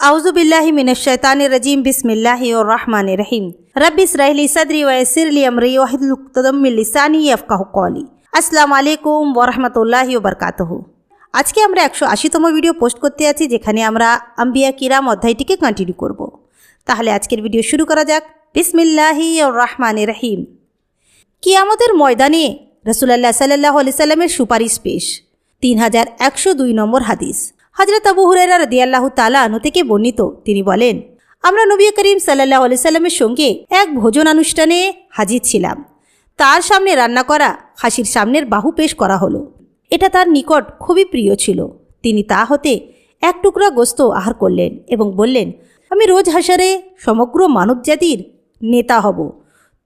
আউযু বিল্লাহি মিনাশ শাইতানির রাজিম বিসমিল্লাহির রহমানির রহিম রব্বি ইশরাহ লি সাদরি ওয়া ইয়াসসির লি আমরি ওয়াহলুল উকতাদাম মিন লিসানি ইয়াফকাহু কওলি। আসসালামু আলাইকুম ওয়া রাহমাতুল্লাহি ওয়া বারাকাতুহু। আজকে আমরা 180তম ভিডিও পোস্ট করতে আছি, যেখানে আমরা আম্বিয়া কিরাম অধ্যায়টিকে কন্টিনিউ করব। তাহলে আজকের ভিডিও শুরু করা যাক। বিসমিল্লাহির রহমানির রহিম। কিয়ামতের ময়দানে রাসূলুল্লাহ সাল্লাল্লাহু আলাইহি সাল্লামের সুপারিশ পেশ। 3102 নম্বর হাদিস। হযরত আবু হুরায়রা রাদিয়াল্লাহু তাআলা আনহু থেকে বর্ণিত, তিনি বলেন, আমরা নবী করিম সাল্লাল্লাহু আলাইহি সাল্লামের সঙ্গে এক ভোজন অনুষ্ঠানে হাজির ছিলাম। তার সামনে রান্না করা খাসির সামনের বাহু পেশ করা হলো। এটা তার নিকট খুবই প্রিয় ছিল। তিনি তা হতে এক টুকরা গোস্ত আহার করলেন এবং বললেন, আমি রোজ হাশরে সমগ্র মানবজাতির নেতা হব।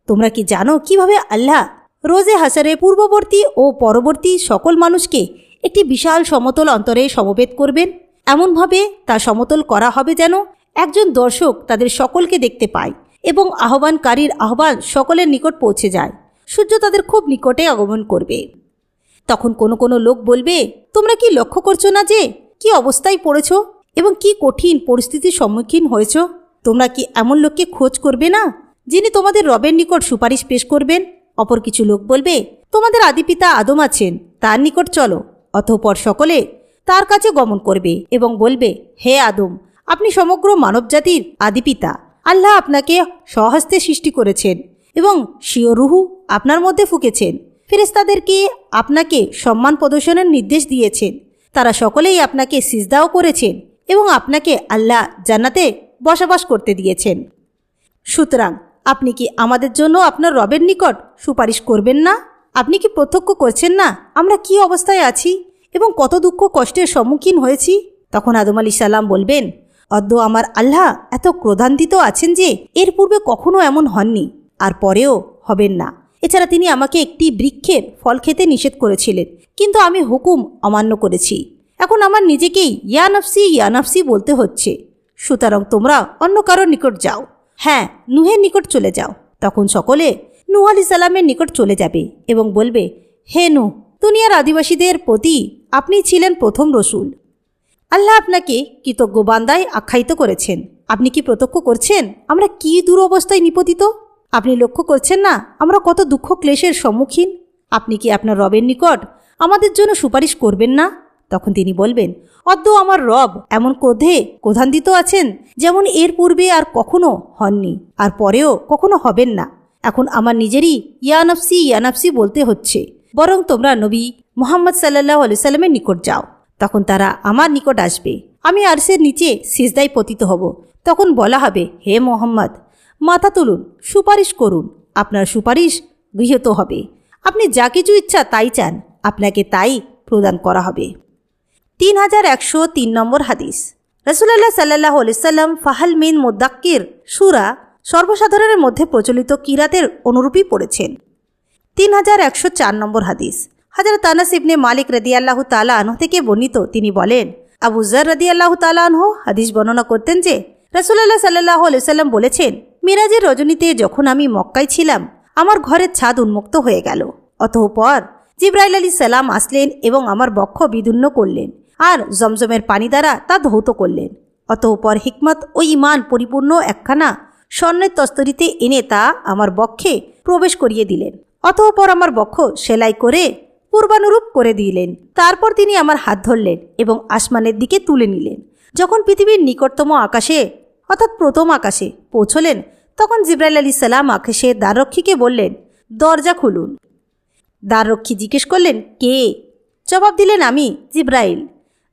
তোমরা কি জানো কিভাবে আল্লাহ রোজে হাশরে পূর্ববর্তী ও পরবর্তী সকল মানুষকে একটি বিশাল সমতল অন্তরে সমবেত করবেন? এমনভাবে তা সমতল করা হবে যেন একজন দর্শক তাদের সকলকে দেখতে পায় এবং আহ্বানকারীর আহ্বান সকলের নিকট পৌঁছে যায়। সূর্য তাদের খুব নিকটে আগমন করবে। তখন কোনো কোনো লোক বলবে, তোমরা কি লক্ষ্য করছো না যে কি অবস্থায় পড়েছ এবং কি কঠিন পরিস্থিতির সম্মুখীন হয়েছ? তোমরা কি এমন লোককে খোঁজ করবে না যিনি তোমাদের রবের নিকট সুপারিশ পেশ করবেন? অপর কিছু লোক বলবে, তোমাদের আদিপিতা আদম আছেন, তার নিকট চলো। অতঃপর সকলে তার কাছে গমন করবে এবং বলবে, হে আদম, আপনি সমগ্র মানবজাতির আদিপিতা। আল্লাহ আপনাকে স্বহস্তে সৃষ্টি করেছেন এবং স্বীয় রুহু আপনার মধ্যে ফুঁকেছেন। ফেরেশতাদেরকে আপনাকে সম্মান প্রদর্শনের নির্দেশ দিয়েছেন। তারা সকলেই আপনাকে সিজদাও করেছেন এবং আপনাকে আল্লাহ জান্নাতে বসবাস করতে দিয়েছেন। সুতরাং আপনি কি আমাদের জন্য আপনার রবের নিকট সুপারিশ করবেন না? আপনি কি প্রত্যক্ষ করছেন না আমরা কি অবস্থায় আছি এবং কত দুঃখ কষ্টের সম্মুখীন হয়েছি? তখন আদম আলাইহিস সালাম বলবেন, অদ্য আমার আল্লাহ এত ক্রোধান্বিত আছেন যে এর পূর্বে কখনো এমন হননি, আর পরেও হবেন না। এছাড়া তিনি আমাকে একটি বৃক্ষের ফল খেতে নিষেধ করেছিলেন, কিন্তু আমি হুকুম অমান্য করেছি। এখন আমার নিজেকেই ইয়া নাফসি বলতে হচ্ছে। সুতরাং তোমরা অন্য কারোর নিকট যাও। হ্যাঁ, নূহের নিকট চলে যাও। তখন সকলে নূহ আলাইহিস সালামের নিকট চলে যাবে এবং বলবে, হে নূহ, দুনিয়ার আদিবাসীদের প্রতি আপনি ছিলেন প্রথম রসুল। আল্লাহ আপনাকে কৃতজ্ঞ বান্দায় আখ্যায়িত করেছেন। আপনি কি প্রত্যক্ষ করছেন আমরা কি দুরবস্থায় নিপতিত? আপনি লক্ষ্য করছেন না আমরা কত দুঃখ ক্লেশের সম্মুখীন? আপনি কি আপনার রবের নিকট আমাদের জন্য সুপারিশ করবেন না? তখন তিনি বলবেন, অদ্য আমার রব এমন ক্রোধান্বিত আছেন যেমন এর পূর্বে আর কখনো হননি, আর পরেও কখনো হবেন না। এখন আমার নিজেরই ইয়া নাফসি বলতে হচ্ছে। বরং তোমরা নবী মুহাম্মদ সাল্লাল্লাহু আলাইহি সাল্লামের নিকট যাও। তখন তারা আমার নিকট আসবে। আমি আরশের নিচে সিজদায় পতিত হব। তখন বলা হবে, হে মুহাম্মদ, মাথা তুলুন, সুপারিশ করুন। আপনার সুপারিশ গৃহীত হবে। আপনি যা কিছু ইচ্ছা তাই চান, আপনাকে তাই প্রদান করা হবে। 3103 নম্বর হাদিস। রাসূলুল্লাহ সাল্লাল্লাহু আলাইহি সাল্লাম ফাহাল মিন মুদাক্কির সূরা সর্বসাধারণের মধ্যে প্রচলিত কিরাতের অনুরূপী পড়েছেন। 3104 নম্বর হাদিস। হযরত আনাস ইবনে মালিক রাদিয়াল্লাহু তাআলা আনহু থেকে বর্ণিত, তিনি বলেন, আবু যর রাদিয়াল্লাহু তাআলা আনহু হাদিস বর্ণনা করতেন যে রাসূলুল্লাহ সাল্লাল্লাহু আলাইহি সাল্লাম বলেছেন, মিরাজের রজনীতে যখন আমি মক্কায় ছিলাম, আমার ঘরের ছাদ উন্মুক্ত হয়ে গেল। অতঃপর জিবরাইল আলাইহিস সালাম আসলেন এবং আমার বক্ষ বিদীর্ণ করলেন আর জমজমের পানি দ্বারা তা ধৌত করলেন। অতঃপর হিকমত ও ঈমান পরিপূর্ণ একখানা স্বর্ণের তস্তরিতে এনে তা আমার বক্ষে প্রবেশ করিয়ে দিলেন। অতঃপর আমার বক্ষ সেলাই করে পূর্বানুরূপ করে দিলেন। তারপর তিনি আমার হাত ধরলেন এবং আসমানের দিকে তুলে নিলেন। যখন পৃথিবীর নিকটতম আকাশে অর্থাৎ প্রথম আকাশে পৌঁছলেন, তখন জিবরাইল আলাইহিস সালাম আকাশের দ্বাররক্ষীকে বললেন, দরজা খুলুন। দ্বাররক্ষী জিজ্ঞেস করলেন, কে? জবাব দিলেন, আমি জিবরাইল।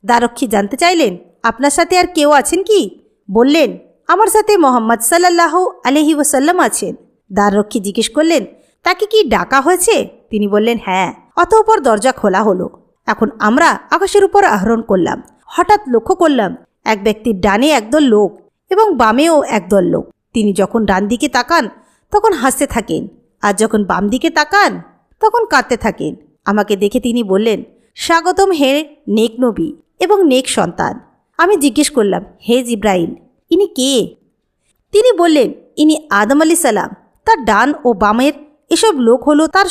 দ্বাররক্ষী জানতে চাইলেন, আপনার সাথে আর কেউ আছেন কি? বললেন, আমার সাথে মুহাম্মদ সাল্লাল্লাহু আলাইহি ওয়াসাল্লাম আছেন। দ্বাররক্ষী জিজ্ঞেস করলেন, তাকে কি ডাকা হয়েছে? তিনি বললেন, হ্যাঁ। অতঃপর দরজা খোলা হলো। এখন আমরা আকাশের উপর আরোহণ করলাম। হঠাৎ লক্ষ্য করলাম এক ব্যক্তির ডানে একদল লোক এবং বামেও একদল লোক। তিনি যখন ডান দিকে তাকান তখন হাসতে থাকেন, আর যখন বাম দিকে তাকান তখন কাঁদতে থাকেন। আমাকে দেখে তিনি বললেন, স্বাগতম হে নেক নবী এবং নেক সন্তান। আমি জিজ্ঞেস করলাম, হে জিবরাইল, ইনি কে? তিনি বললেন, ইনি আদম আলাইহিস সালাম। তার ডান ও বামের এসব লোক হলো তার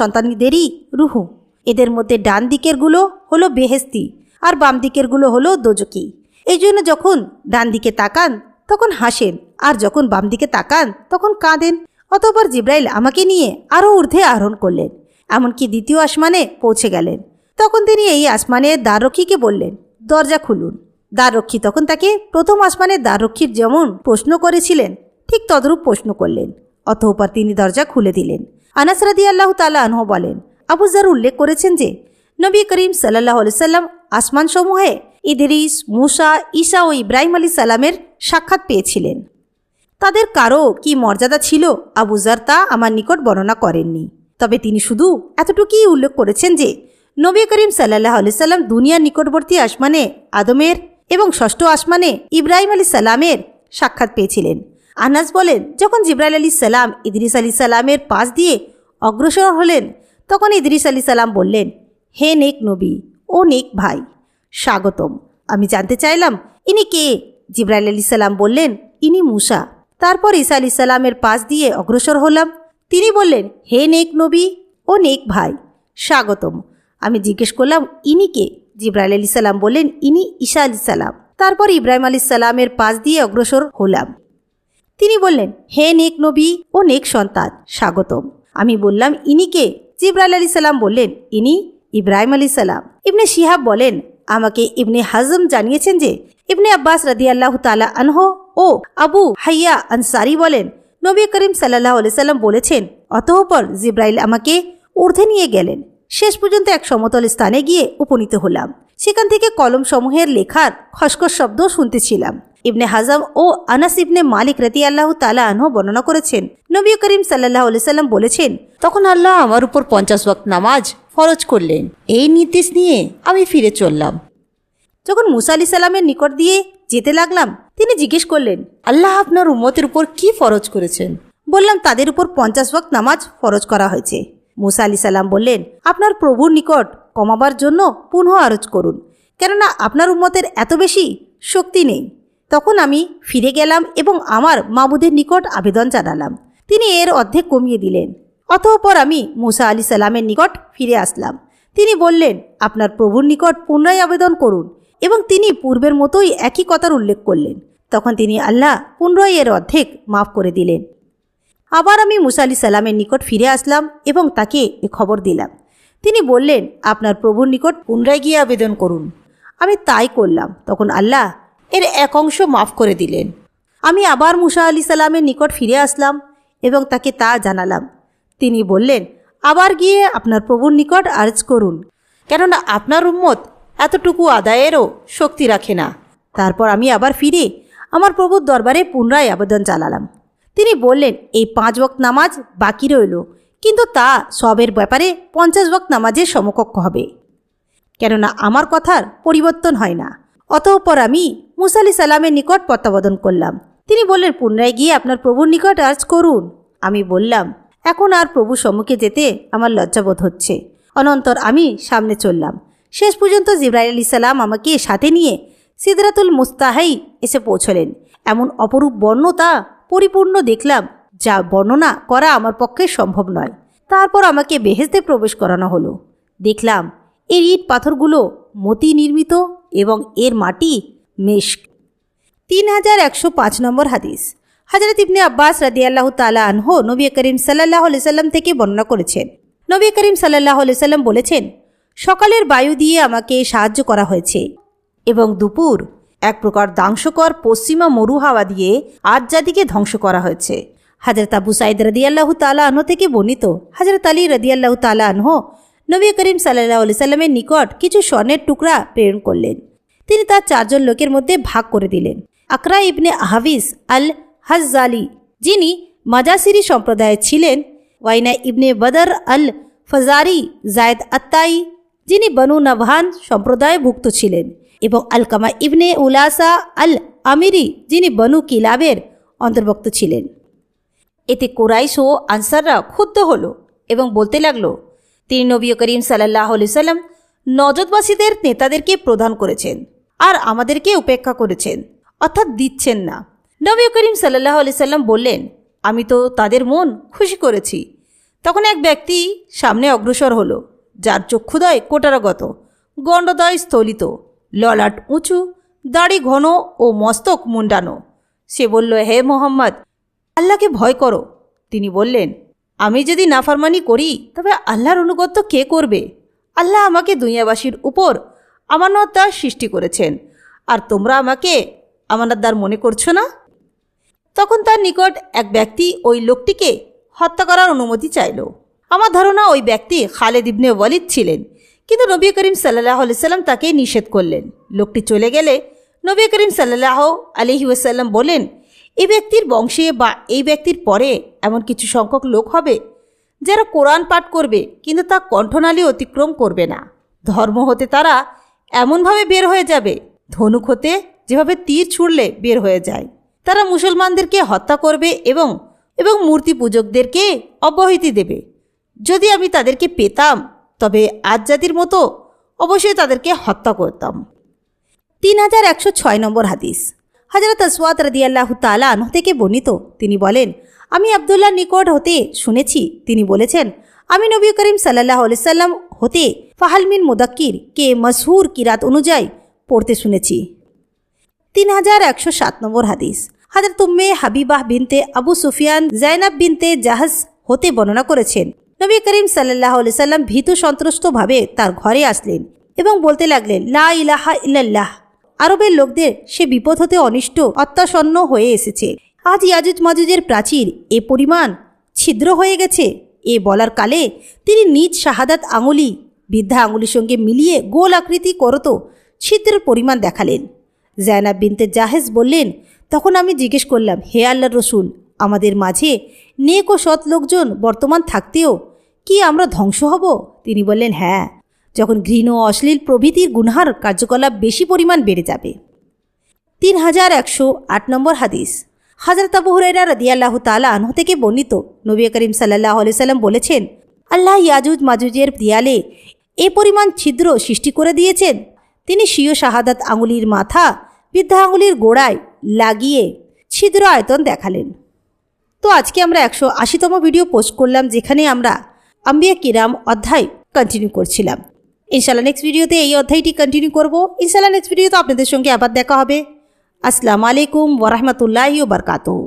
সন্তানদেরই রুহু। এদের মধ্যে ডান দিকেরগুলো হলো বেহেস্তি আর বাম দিকেরগুলো হলো দোজকি। এই জন্য যখন ডান দিকে তাকান তখন হাসেন, আর যখন বাম দিকে তাকান তখন কাঁদেন। অতঃপর জিব্রাইল আমাকে নিয়ে আরও ঊর্ধ্বে আরোহণ করলেন, এমনকি দ্বিতীয় আসমানে পৌঁছে গেলেন। তখন তিনি এই আসমানের দ্বাররক্ষীকে বললেন, দরজা খুলুন। দ্বাররক্ষী তখন তাকে প্রথম আসমানের দ্বাররক্ষীর যেমন প্রশ্ন করেছিলেন ঠিক তদ্রূপ প্রশ্ন করলেন। অতঃপর তিনি দরজা খুলে দিলেন। আনাস রাদিয়াল্লাহু তাআলা আনহু বলেন, আবু যর উল্লেখ করেছেন যে নবী করিম সাল্লাল্লাহু আলাইহি সাল্লাম আসমানসমূহে ইদরিস, মুসা, ঈসা ও ইব্রাহিম আলাইহিস সালামের সাক্ষাৎ পেয়েছিলেন। তাদের কারো কি মর্যাদা ছিল আবু যর তা আমার নিকট বর্ণনা করেননি। তবে তিনি শুধু এতটুকুই উল্লেখ করেছেন যে নবী করিম সাল্লাল্লাহু আলাইহি সাল্লাম দুনিয়ার নিকটবর্তী আসমানে আদমের এবং ষষ্ঠ আসমানে ইব্রাহিম আলাইহিস সালামের সাক্ষাৎ পেয়েছিলেন। আনাস বলেন, যখন জিবরাইল আলাইহিস সালাম ইদ্রিস আলাইহিস সালামের পাশ দিয়ে অগ্রসর হলেন তখন ইদ্রিস আলাইহিস সালাম বললেন, হে নেক নবী ও নেক ভাই, স্বাগতম। আমি জানতে চাইলাম, ইনি কে? জিবরাইল আলাইহিস সালাম বললেন, ইনি মুসা। তারপর ঈসা আলাইহিস সালামের পাশ দিয়ে অগ্রসর হলাম। তিনি বললেন, হে নেক নবী ও নেক ভাই, স্বাগতম। আমি জিজ্ঞেস করলাম, ইনি কে? জিবরাইল আলাইহিস সালাম বললেন, ইনি ঈসা আলাইহিস সালাম। তারপর ইব্রাহিম আলাইহিস সালামের পাশ দিয়ে অগ্রসর হলাম। তিনি বললেন, হে নেক নবী ও নেক সন্তান, স্বাগতম। আমি বললাম, ইনি কে? জিবরাইল আলাইহিস সালাম বললেন, ইনি ইব্রাহিম আলাইহিস সালাম। ইবনে শিহাব বলেন, আমাকে ইবনে হাজম জানিয়েছেন যে ইবনে আব্বাস রাদিয়াল্লাহু তাআলা আনহু ও আবু হাইয়া আনসারি বলেন, নবী করিম সাল্লাল্লাহু আলাইহি সাল্লাম বলেছেন, অতঃপর জিবরাইল আমাকে ঊর্ধ্বে নিয়ে গেলেন। শেষ পর্যন্ত এক সমতল স্থানে গিয়ে উপনীত হলাম। সেখান থেকে কলম সমূহের লেখার খসখস শব্দ শুনতেছিলাম। ইবনে হাজম ও আনাস ইবনে মালিক রাদিয়াল্লাহু তাআলা আনহু বর্ণনা করেছেন, নবী করিম সাল্লাল্লাহু আলাইহি সাল্লাম বলেছেন, তখন আল্লাহ আমার উপর 50 ওয়াক্ত নামাজ ফরজ করলেন। এই নির্দেশ নিয়ে আমি ফিরে চললাম। যখন মুসা আলাইহিস সালামের নিকট দিয়ে যেতে লাগলাম, তিনি জিজ্ঞেস করলেন, আল্লাহ আপনার উম্মতের উপর কি ফরজ করেছেন? বললাম, তাদের উপর 50 ওয়াক্ত নামাজ ফরজ করা হয়েছে। মুসা আলাইহিস সালাম বললেন, আপনার প্রভুর নিকট কমাবার জন্য পুনঃ আরজ করুন, কেননা আপনার উম্মতের এত বেশি শক্তি নেই। তখন আমি ফিরে গেলাম এবং আমার মাবুদের নিকট আবেদন জানালাম। তিনি এর অর্ধেক কমিয়ে দিলেন। অতঃপর আমি মুসা আলাইহিস সালামের নিকট ফিরে আসলাম। তিনি বললেন, আপনার প্রভুর নিকট পুনরায় আবেদন করুন, এবং তিনি পূর্বের মতোই একই কথার উল্লেখ করলেন। তখন তিনি আল্লাহ পুনরায় এর অর্ধেক মাফ করে দিলেন। আবার আমি মুসা আলাইহিস সালামের নিকট ফিরে আসলাম এবং তাকে এ খবর দিলাম। তিনি বললেন, আপনার প্রভুর নিকট পুনরায় গিয়ে আবেদন করুন। আমি তাই করলাম। তখন আল্লাহ এর এক অংশ মাফ করে দিলেন। আমি আবার মুসা আলাইহিস সালামের নিকট ফিরে আসলাম এবং তাকে তা জানালাম। তিনি বললেন, আবার গিয়ে আপনার প্রভুর নিকট আরজ করুন, কেননা আপনার উম্মত এতটুকু আদায়েরও শক্তি রাখে না। তারপর আমি আবার ফিরে আমার প্রভুর দরবারে পুনরায় আবেদন জানালাম। তিনি বললেন, এই 5 ওয়াক্ত নামাজ বাকি রইল, কিন্তু তা সবের ব্যাপারে 50 ওয়াক্ত নামাজের সমকক্ষ হবে, কেননা আমার কথার পরিবর্তন হয় না। অতঃপর আমি মুসা আলাইহিস সালামের নিকট প্রত্যাবর্তন করলাম। তিনি বললেন, পুনরায় গিয়ে আপনার প্রভুর নিকট আরজ করুন। আমি বললাম, এখন আর প্রভুর সম্মুখে যেতে আমার লজ্জাবোধ হচ্ছে। অনন্তর আমি সামনে চললাম। শেষ পর্যন্ত জিবরাইল আলাইহিস সালাম আমাকে সাথে নিয়ে সিদরাতুল মুস্তাহাই এসে পৌঁছলেন। এমন অপরূপ বর্ণতা পরিপূর্ণ দেখলাম, যা বর্ণনা করা আমার পক্ষে সম্ভব নয়। তারপর আমাকে বেহেশতে প্রবেশ করানো হলো। দেখলাম এর ইট পাথরগুলো মতি নির্মিত এবং এর মাটি মেশক। 3105 নম্বর হাদিস। হযরত ইবনে আব্বাস রাদিয়াল্লাহু তাআলা আনহু নবী করিম সাল্লাল্লাহু আলাইহি সাল্লাম থেকে বর্ণনা করেছেন, নবী করিম সাল্লাল্লাহু আলাইহি সাল্লাম বলেছেন, সকালের বায়ু দিয়ে আমাকে সাহায্য করা হয়েছে এবং দুপুর এক প্রকার ধ্বংসকর পশ্চিমা মরু হাওয়া দিয়ে আজ জাতিকে ধ্বংস করা হয়েছে। হযরত আবু সাঈদ রাদিয়াল্লাহু তাআলা আনহু থেকে বর্ণিত, হযরত আলী রাদিয়াল্লাহু তাআলা আনহু নবী করিম সাল্লাল্লাহু আলাইহি সাল্লামের নিকট কিছু স্বর্ণের টুকরা প্রেরণ করলেন। তিনি তা 4 জন লোকের মধ্যে ভাগ করে দিলেন। আকরা ইবনে আহাবিস আল হাজ্জালি, যিনি মাজাসিরি সম্প্রদায়ের ছিলেন, ওয়াইনা ইবনে বদর আল ফাজারি জায়দ আত্তাই, যিনি বনু নবহান সম্প্রদায়ভুক্ত ছিলেন, এবং আলকামা ইবনে উলাসা আল আমিরি, যিনি বনু কিলাবের অন্তর্ভুক্ত ছিলেন। এতে কুরাইশ ও আনসাররা ক্ষুব্ধ হল এবং বলতে লাগল, তিনি নবী করিম সাল্লাল্লাহু আলাইহি সাল্লাম নজদবাসীদের নেতাদেরকে প্রদান করেছেন আর আমাদেরকে উপেক্ষা করেছেন, অর্থাৎ দিচ্ছেন না। নবী করিম সাল্লাল্লাহু আলাইহি সাল্লাম বললেন, আমি তো তাদের মন খুশি করেছি। তখন এক ব্যক্তি সামনে অগ্রসর হলো, যার চক্ষুদয় কোটারাগত, গণ্ডদয় স্থলিত, ললাট উঁচু, দাড়ি ঘন ও মস্তক মুন্ডানো। সে বলল, হে মোহাম্মদ, আল্লাহকে ভয় করো। তিনি বললেন, আমি যদি নাফরমানি করি তবে আল্লাহর অনুগত্য কে করবে? আল্লাহ আমাকে দুনিয়াবাসীর উপর আমানতদার সৃষ্টি করেছেন, আর তোমরা আমাকে আমানতদার মনে করছো না? তখন তার নিকট এক ব্যক্তি ওই লোকটিকে হত্যা করার অনুমতি চাইল। আমার ধারণা ওই ব্যক্তি খালিদ ইবনে ওয়ালিদ ছিলেন, কিন্তু নবী করিম সাল্লাল্লাহু আলাইহি ওয়াসাল্লাম তাকে নিষেধ করলেন। লোকটি চলে গেলে নবী করিম সাল্লাল্লাহু আলাইহি ওয়াসাল্লাম বলেন, এই ব্যক্তির বংশে বা এই ব্যক্তির পরে এমন কিছু সংখ্যক লোক হবে যারা কোরআন পাঠ করবে কিন্তু তা কণ্ঠনালী অতিক্রম করবে না। ধর্ম হতে তারা এমনভাবে বের হয়ে যাবে ধনুক হতে যেভাবে তীর ছুঁড়লে বের হয়ে যায়। তারা মুসলমানদেরকে হত্যা করবে এবং মূর্তি পূজকদেরকে অব্যাহতি দেবে। যদি আমি তাদেরকে পেতাম তবে আজ জাতির মতো অবশ্যই তাদেরকে হত্যা করতাম। 3106 নম্বর হাদিস। হযরত আসওয়াদ রাদিয়াল্লাহু তাআলা আনহু থেকে বর্ণিত, তিনি বলেন, আমি আব্দুল্লাহর নিকট হতে শুনেছি, তিনি বলেছেন, আমি নবী করিম সাল্লাল্লাহু আলাইহি সাল্লাম হতে ফাহাল মিন মুদাক্কির কে মশহুর কিরাত অনুযায়ী পড়তে শুনেছি। 3107 নম্বর হাদিস। হযরত উম্মে হাবিবাহ বিনতে আবু সুফিয়ান জাইনাব বিনতে জাহাজ হতে বর্ণনা করেছেন, নবী করিম সাল্লাল্লাহু আলাইহি সাল্লাম ভীতু সন্ত্রস্তভাবে তার ঘরে আসলেন এবং বলতে লাগলেন, লা ইলাহা ইল্লাল্লাহ। আরবের লোকদের সে বিপদ হতে অনিষ্ট অত্যাসন্ন হয়ে এসেছে। আজ ইয়াজুজ মাজুজের প্রাচীর এ পরিমাণ ছিদ্র হয়ে গেছে। এ বলার কালে তিনি নিজ শাহাদাত আঙুলি বৃদ্ধা আঙুলির সঙ্গে মিলিয়ে গোল আকৃতি করত ছিদ্রের পরিমাণ দেখালেন। জায়নাব বিনতে জাহেজ বললেন, তখন আমি জিজ্ঞেস করলাম, হে আল্লাহর রসুল, আমাদের মাঝে নেক ও সৎ লোকজন বর্তমান থাকতেও কি আমরা ধ্বংস হব? তিনি বললেন, হ্যাঁ, যখন ঘৃণ ও অশ্লীল প্রভৃতির গুনহার কার্যকলাপ বেশি পরিমাণ বেড়ে যাবে। 3108 নম্বর হাদিস। হযরত আবু হুরায়রা রাদিয়াল্লাহু তাআলা আনহু থেকে বর্ণিত, নবী করিম সাল্লাল্লাহু আলাইহি সাল্লাম বলেছেন, আল্লাহ ইয়াজুজ মাজুজের দেয়ালে এ পরিমাণ ছিদ্র সৃষ্টি করে দিয়েছেন, তিনি স্বীয় শাহাদাত আঙুলির মাথা বৃদ্ধা আঙুলির গোড়ায় লাগিয়ে ছিদ্র আয়তন দেখালেন। তো আজকে আমরা 180তম ভিডিও পোস্ট করলাম, যেখানে আমরা আম্বিয়া কিরাম অধ্যায় কন্টিনিউ করছিলাম। ইনশাআল্লাহ নেক্সট ভিডিওতে এই অধ্যায়টি কন্টিনিউ করব। ইনশাআল্লাহ নেক্সট ভিডিওতে আপনাদের সঙ্গে আবার দেখা হবে। আসসালামু আলাইকুম ওয়া রাহমাতুল্লাহি ওয়া বারাকাতুহু।